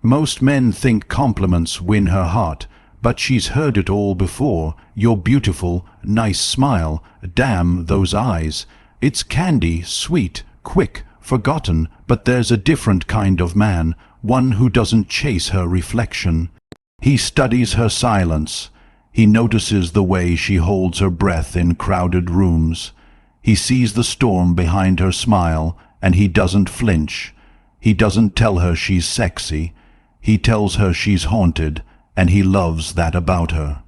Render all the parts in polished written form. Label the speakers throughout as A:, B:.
A: Most men think compliments win her heart, but she's heard it all before. You're beautiful, nice smile, damn those eyes. It's candy, sweet, quick, forgotten, but there's a different kind of man, one who doesn't chase her reflection. He studies her silence. He notices the way she holds her breath in crowded rooms. He sees the storm behind her smile, and he doesn't flinch. He doesn't tell her she's sexy. He tells her she's haunted, and he loves that about her.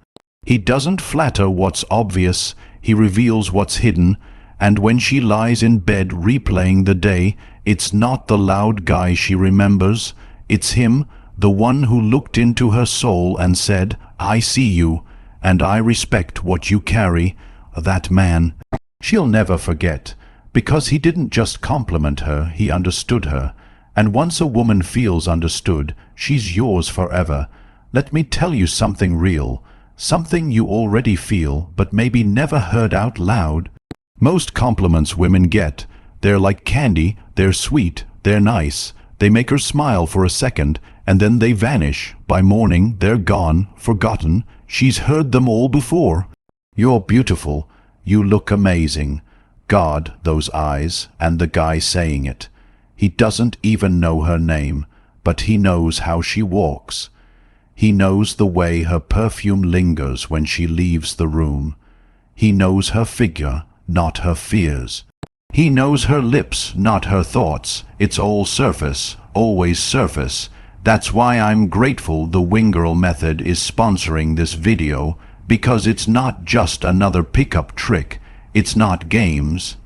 A: He doesn't flatter what's obvious, he reveals what's hidden, and when she lies in bed replaying the day, it's not the loud guy she remembers, it's him, the one who looked into her soul and said, "I see you, and I respect what you carry," that man. She'll never forget, because he didn't just compliment her, he understood her. And once a woman feels understood, she's yours forever. Let me tell you something real, something you already feel, but maybe never heard out loud. Most compliments women get, they're like candy, they're sweet, they're nice. They make her smile for a second, and then they vanish. By morning, they're gone, forgotten. She's heard them all before. You're beautiful. You look amazing. God, those eyes, and the guy saying it. He doesn't even know her name, but he knows how she walks. He knows the way her perfume lingers when she leaves the room. He knows her figure, not her fears. He knows her lips, not her thoughts. It's all surface, always surface. That's why I'm grateful the Winggirl method is sponsoring this video, because it's not just another pickup trick. It's not games.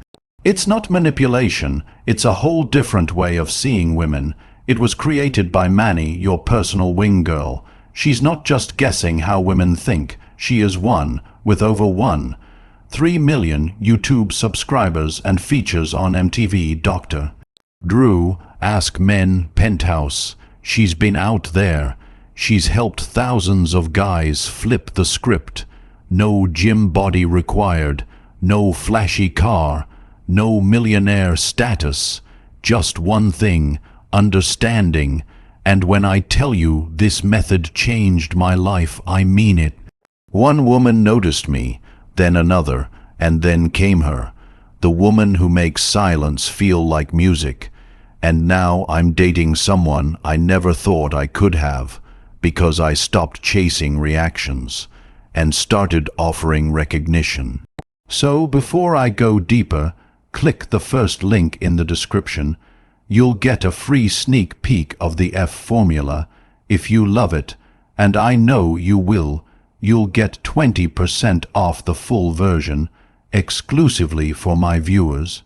A: It's not manipulation. It's a whole different way of seeing women. It was created by Manny, your personal Winggirl. She's not just guessing how women think. She is one, with over 3 million YouTube subscribers and features on MTV Dr. Drew, Ask Men, Penthouse. She's been out there. She's helped thousands of guys flip the script. No gym body required. No flashy car. No millionaire status. Just one thing, understanding. And when I tell you this method changed my life, I mean it. One woman noticed me, then another, and then came her. The woman who makes silence feel like music. And now I'm dating someone I never thought I could have, because I stopped chasing reactions and started offering recognition. So before I go deeper, click the first link in the description. You'll get a free sneak peek of the F formula. If you love it, and I know you will, you'll get 20% off the full version, exclusively for my viewers.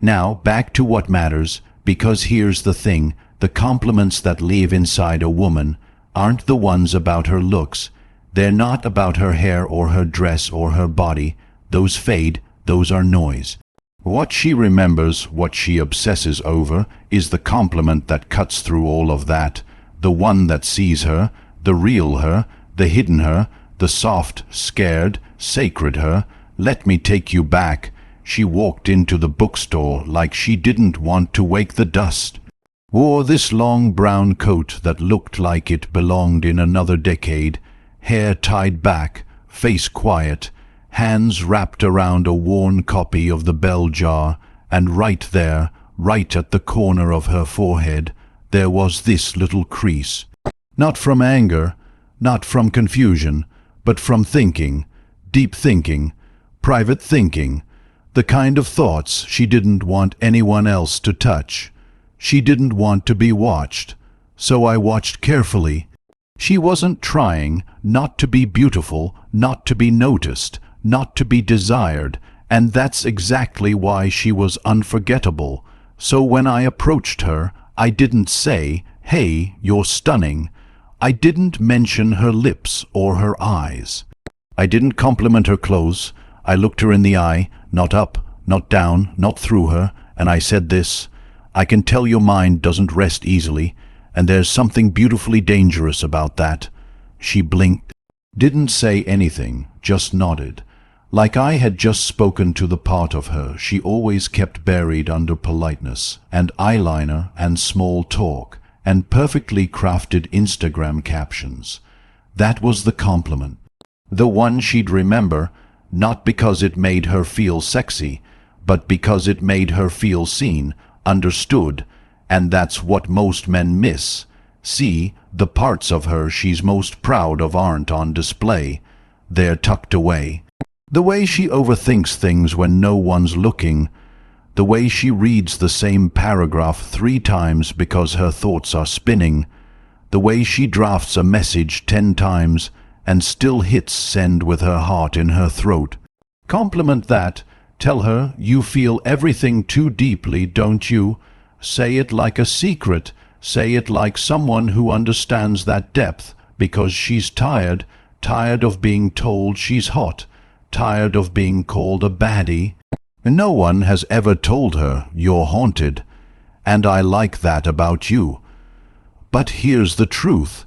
A: Now back to what matters, because here's the thing, the compliments that live inside a woman aren't the ones about her looks. They're not about her hair or her dress or her body. Those fade, those are noise. What she remembers, what she obsesses over, is the compliment that cuts through all of that, the one that sees her, the real her, the hidden her, the soft, scared, sacred her. Let me take you back. She walked into the bookstore like she didn't want to wake the dust. Wore this long brown coat that looked like it belonged in another decade, hair tied back, face quiet, hands wrapped around a worn copy of the bell jar, and right there, right at the corner of her forehead, there was this little crease. Not from anger, not from confusion, but from thinking, deep thinking, private thinking, the kind of thoughts she didn't want anyone else to touch. She didn't want to be watched, so I watched carefully. She wasn't trying not to be beautiful, not to be noticed, not to be desired, and that's exactly why she was unforgettable. So when I approached her, I didn't say, "Hey, you're stunning." I didn't mention her lips or her eyes. I didn't compliment her clothes. I looked her in the eye, not up, not down, not through her, and I said this: "I can tell your mind doesn't rest easily, and there's something beautifully dangerous about that." She blinked, didn't say anything, just nodded, like I had just spoken to the part of her she always kept buried under politeness and eyeliner and small talk, and perfectly crafted Instagram captions. That was the compliment. The one she'd remember, not because it made her feel sexy, but because it made her feel seen, understood, and that's what most men miss. See, the parts of her she's most proud of aren't on display. They're tucked away. The way she overthinks things when no one's looking. The way she reads the same paragraph 3 times because her thoughts are spinning. The way she drafts a message 10 times and still hits send with her heart in her throat. Compliment that. Tell her you feel everything too deeply, don't you? Say it like a secret. Say it like someone who understands that depth, because she's tired of being told she's hot, tired of being called a baddie. No one has ever told her you're haunted, and I like that about you. But here's the truth.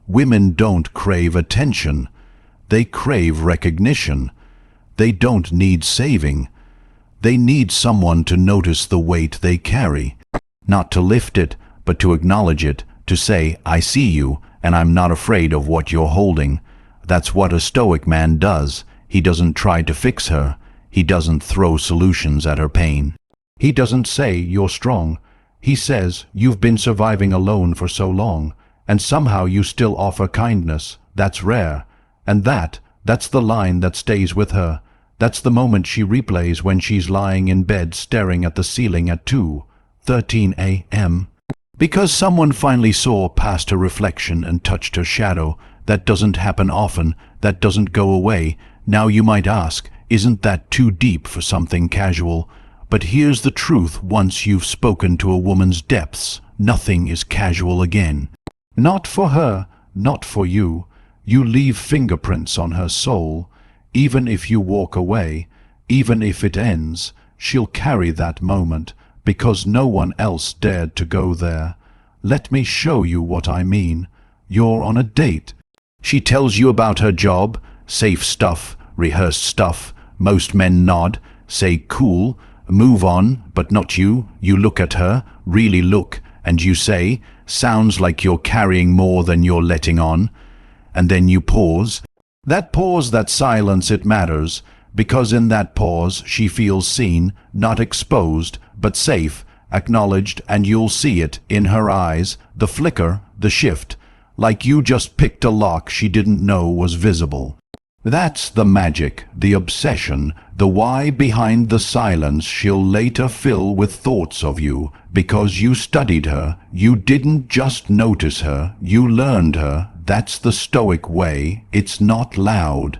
A: Women don't crave attention. They crave recognition. They don't need saving. They need someone to notice the weight they carry. Not to lift it, but to acknowledge it, to say, I see you, and I'm not afraid of what you're holding. That's what a Stoic man does. He doesn't try to fix her. He doesn't throw solutions at her pain. He doesn't say, you're strong. He says, you've been surviving alone for so long, and somehow you still offer kindness. That's rare. And that's the line that stays with her. That's the moment she replays when she's lying in bed staring at the ceiling at 2:13 a.m. Because someone finally saw past her reflection and touched her shadow. That doesn't happen often. That doesn't go away. Now you might ask, isn't that too deep for something casual? But here's the truth. Once you've spoken to a woman's depths, nothing is casual again. Not for her, not for you. You leave fingerprints on her soul. Even if you walk away, even if it ends, she'll carry that moment, because no one else dared to go there. Let me show you what I mean. You're on a date. She tells you about her job, safe stuff, rehearsed stuff. Most men nod, say cool, move on, but not you. You look at her, really look, and you say, sounds like you're carrying more than you're letting on. And then you pause. That pause, that silence, it matters, because in that pause she feels seen, not exposed, but safe, acknowledged, and you'll see it in her eyes, the flicker, the shift, like you just picked a lock she didn't know was visible. That's the magic, the obsession, the why behind the silence she'll later fill with thoughts of you, because you studied her, you didn't just notice her, you learned her. That's the Stoic way. It's not loud.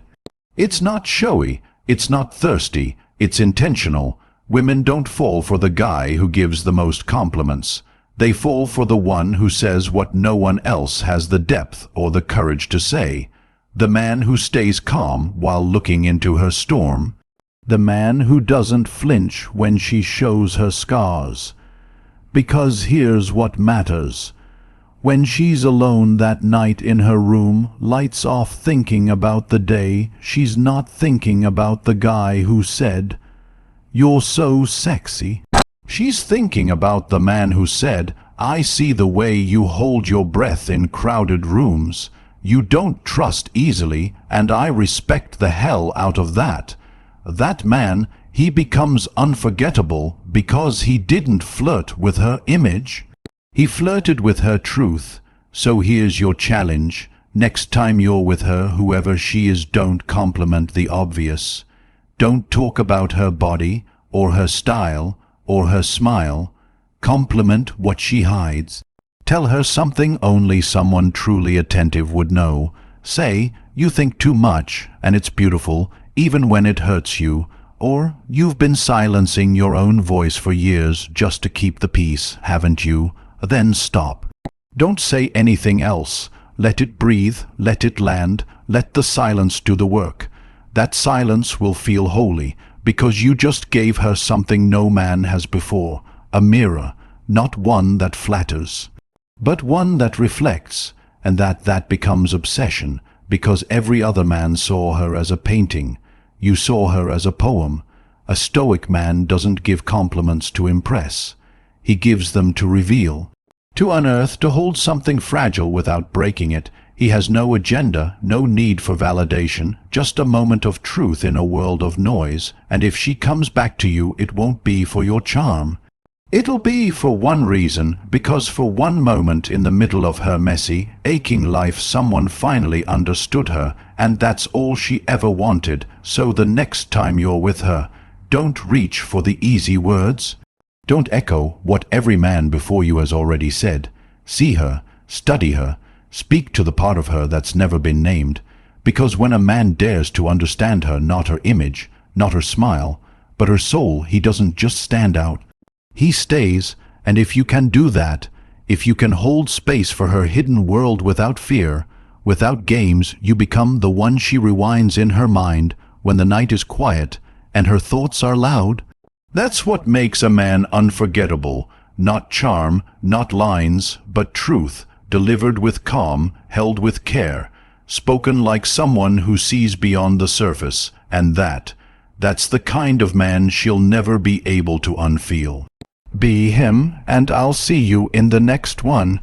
A: It's not showy. It's not thirsty. It's intentional. Women don't fall for the guy who gives the most compliments. They fall for the one who says what no one else has the depth or the courage to say. The man who stays calm while looking into her storm. The man who doesn't flinch when she shows her scars. Because here's what matters. When she's alone that night in her room, lights off thinking about the day, she's not thinking about the guy who said, "You're so sexy." She's thinking about the man who said, "I see the way you hold your breath in crowded rooms. You don't trust easily, and I respect the hell out of that." That man, he becomes unforgettable because he didn't flirt with her image. He flirted with her truth. So here's your challenge. Next time you're with her, whoever she is, don't compliment the obvious. Don't talk about her body, or her style, or her smile. Compliment what she hides. Tell her something only someone truly attentive would know. Say, you think too much, and it's beautiful, even when it hurts you. Or, you've been silencing your own voice for years just to keep the peace, haven't you? Then stop. Don't say anything else. Let it breathe, let it land, let the silence do the work. That silence will feel holy, because you just gave her something no man has before, a mirror, not one that flatters, but one that reflects, and that becomes obsession, because every other man saw her as a painting. You saw her as a poem. A Stoic man doesn't give compliments to impress. He gives them to reveal. To unearth, to hold something fragile without breaking it. He has no agenda, no need for validation, just a moment of truth in a world of noise, and if she comes back to you, it won't be for your charm. It'll be for one reason, because for one moment in the middle of her messy, aching life someone finally understood her, and that's all she ever wanted. So the next time you're with her, don't reach for the easy words. Don't echo what every man before you has already said. See her, study her, speak to the part of her that's never been named, because when a man dares to understand her, not her image, not her smile, but her soul, he doesn't just stand out. He stays, and if you can do that, if you can hold space for her hidden world without fear, without games, you become the one she rewinds in her mind when the night is quiet and her thoughts are loud. That's what makes a man unforgettable, not charm, not lines, but truth, delivered with calm, held with care, spoken like someone who sees beyond the surface, and that's the kind of man she'll never be able to unfeel. Be him, and I'll see you in the next one.